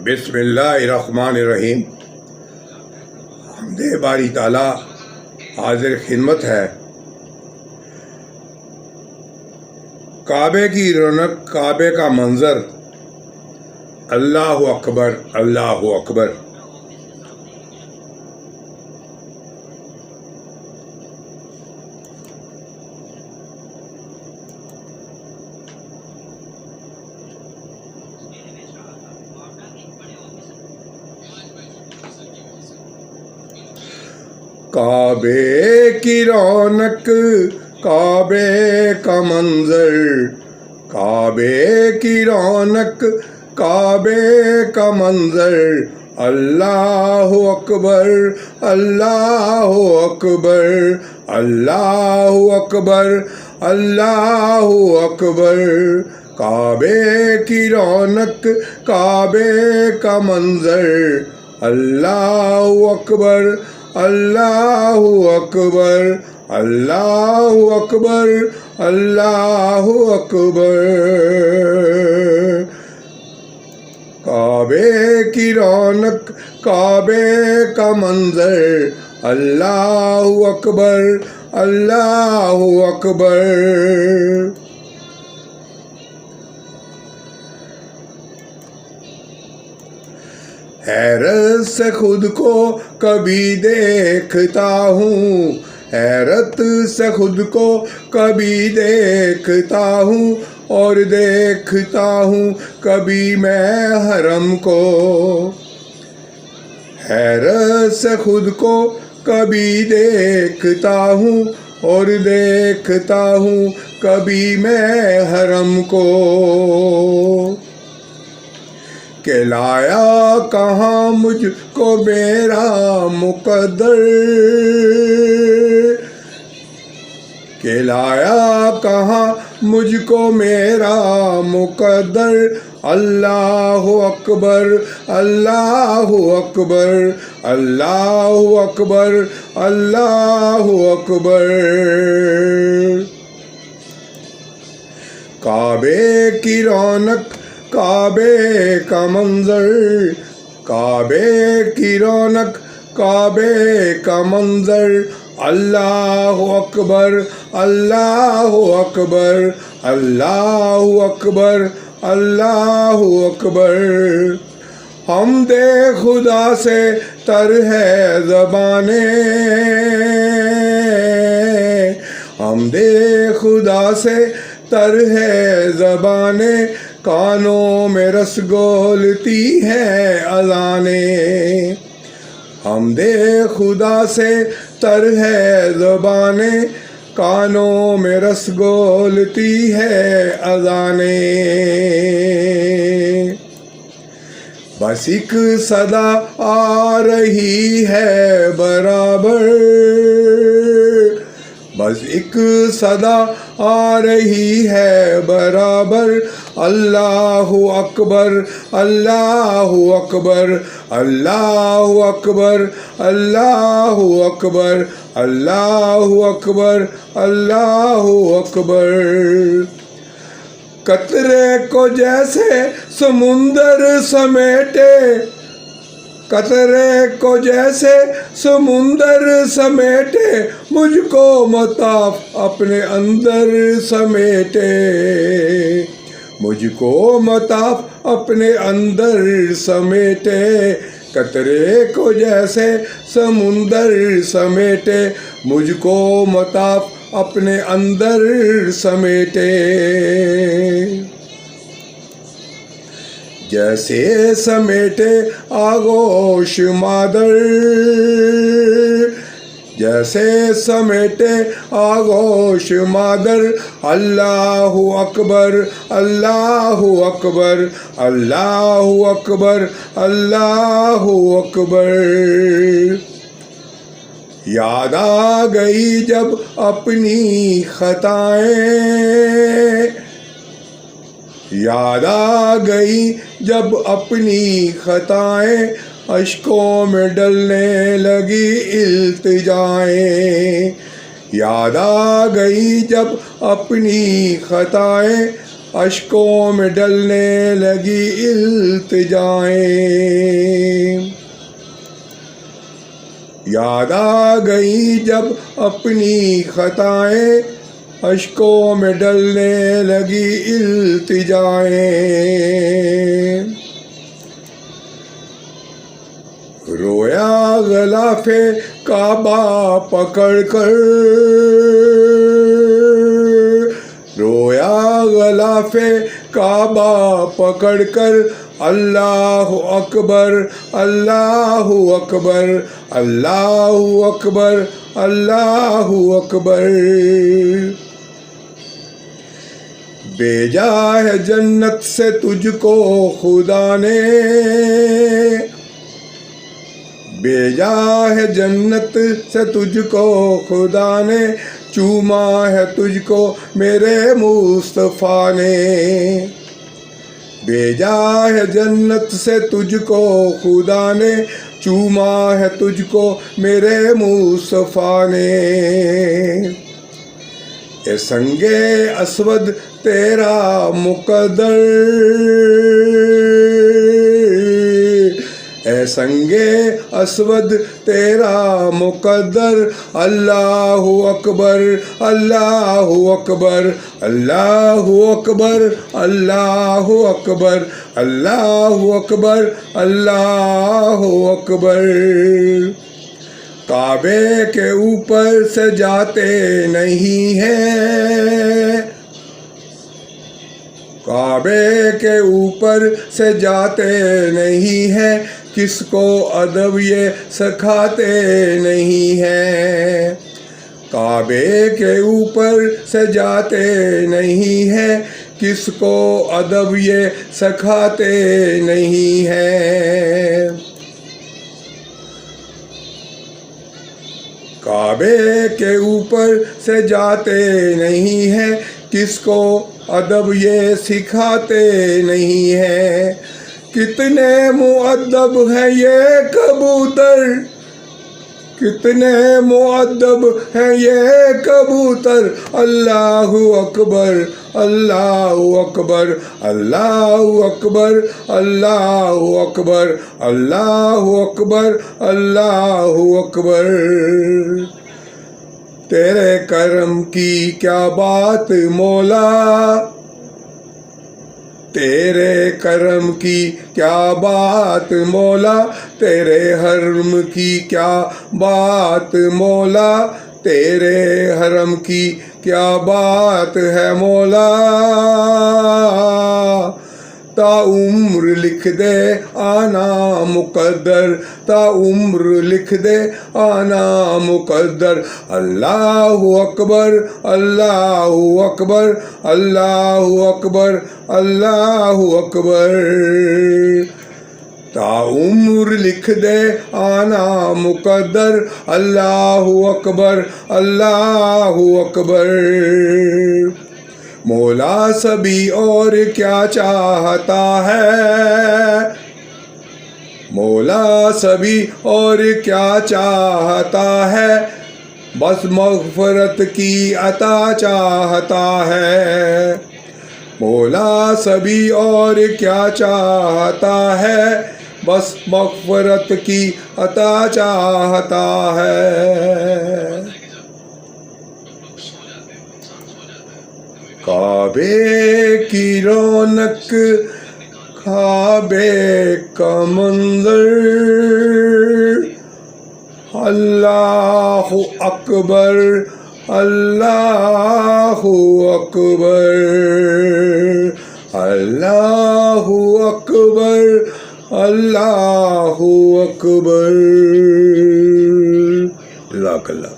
بسم اللہ الرحمن الرحیم۔ حمد باری تعالیٰ حاضر خدمت ہے۔ کعبے کی رونق، کعبے کا منظر، اللہ اکبر اللہ اکبر۔ کعبے کی رونق، کعبے کا منظر، کعبے کی رونق، کعبے کا منظر، اللہ اکبر اللہ اکبر اللہ اکبر اللہ اکبر۔ کعبے کی رونق، کعبے کا منظر، اللہ اکبر اللہ اکبر اللہ اکبر اللہ اکبر۔ کعبے کی رونق، کعبے کا منظر، اللہ اکبر اللہ اکبر۔ حیرت سے خود کو کبھی دیکھتا ہوں، حیرت سے خود کو کبھی دیکھتا ہوں، اور دیکھتا ہوں کبھی میں حرم کو۔ حیرت سے خود کو کبھی دیکھتا ہوں، اور دیکھتا ہوں کبھی میں حرم کو۔ کہ لایا کہاں مجھ کو میرا مقدر، کہ لایا کہاں مجھ کو میرا مقدر، اللہ اکبر اللہ اکبر اللہ اکبر اللہ اکبر۔ کعبے کی رونق، کعبے کا منظر، کعبے کی رونق، کعبے کا منظر، اللہ اکبر اللہ اکبر اللہ اکبر اللہ اکبر۔ حمد خدا سے تر ہے زبانیں، حمد خدا سے تر ہے زبانیں، کانوں میں رس گولتی ہے اذانیں۔ حمد خدا سے تر ہے زبانیں، کانوں میں رس گولتی ہے اذانیں۔ بس ایک صدا آ رہی ہے برابر، بس ایک صدا آ رہی ہے برابر، اللہ اکبر اللہ اکبر اللہ اکبر اللہ اکبر اللہ اکبر اللہ اکبر۔ قطرے کو جیسے سمندر سمیٹے، قطرے کو جیسے سمندر سمیٹے، مجھ کو مطاف اپنے اندر سمیٹے، مجھ کو مطاف اپنے اندر سمیٹے۔ قطرے کو جیسے سمندر سمیٹے، مجھ کو مطاف اپنے اندر سمیٹے۔ جیسے سمیٹے آغوش مادر، جیسے سمیٹے آغوش مادر، اللہ اکبر اللہ اکبر اللہ اکبر اللہ اکبر۔ یاد آ گئی جب اپنی خطائیں، یاد آ گئی جب اپنی خطائیں، اشکوں میں ڈلنے لگی التجائیں۔ یاد آ گئی جب اپنی خطائیں، اشکوں میں ڈلنے لگی التجائیں، یاد آ گئی جب اپنی خطائیں، اشکوں میں ڈلنے لگی التجائیں، رویا غلاف کعبہ پکڑ کر، رویا غلاف کعبہ پکڑ کر، اللہ اکبر اللہ اکبر اللہ اکبر اللہ اکبر، بھیجا ہے جنت سے تجھ کو خدا نے، بھیجا ہے جنت سے تجھ کو خدا نے، چوما ہے تجھ کو میرے مصطفیٰ نے، بھیجا ہے جنت سے تجھ کو خدا نے، چوما ہے تجھ کو میرے مصطفیٰ نے، اے سنگ اسود تیرا مقدر، اے سنگ اسود تیرا مقدر، اللہ اکبر اللہ اکبر اللہ اکبر اللہ اکبر اللہ اکبر اللہ اکبر، کعبے کے اوپر سے جاتے نہیں ہیں، کعبے کے اوپر سے جاتے نہیں ہیں، کس کو ادب یہ سکھاتے نہیں ہیں، کعبے کے اوپر سے جاتے نہیں ہیں، کس کو ادب یہ سکھاتے نہیں ہیں، کعبے کے اوپر سے جاتے نہیں ہیں، کس کو ادب یہ سکھاتے نہیں ہیں، کتنے مؤدب ہیں یہ کبوتر، کتنے مؤدب ہیں یہ کبوتر، اللہ اکبر اللہ اکبر اللہ اکبر اللہ اکبر اللہ اکبر اللہ اکبر، تیرے کرم کی کیا بات مولا، تیرے کرم کی کیا بات مولا، تیرے حرم کی کیا بات مولا، تیرے حرم کی کیا بات ہے مولا، تا عمر لکھ دے آنا مقدر، تا عمر لکھ دے آنا مقدر، اللہ اکبر اللہ اکبر اللہ اکبر اللہ اکبر، تا عمر لکھ دے آنا مقدر، اللہ اکبر اللہ اکبر، مولا سبھی اور کیا چاہتا ہے، مولا سبھی اور کیا چاہتا ہے، بس مغفرت کی عطا چاہتا ہے، مولا سبھی اور کیا چاہتا ہے، بس مغفرت کی عطا چاہتا ہے، کعبے کی رونق کعبے کا منظر، اللہ اکبر اللہ اکبر اللہ اکبر اللہ اکبر، جزاک اللہ۔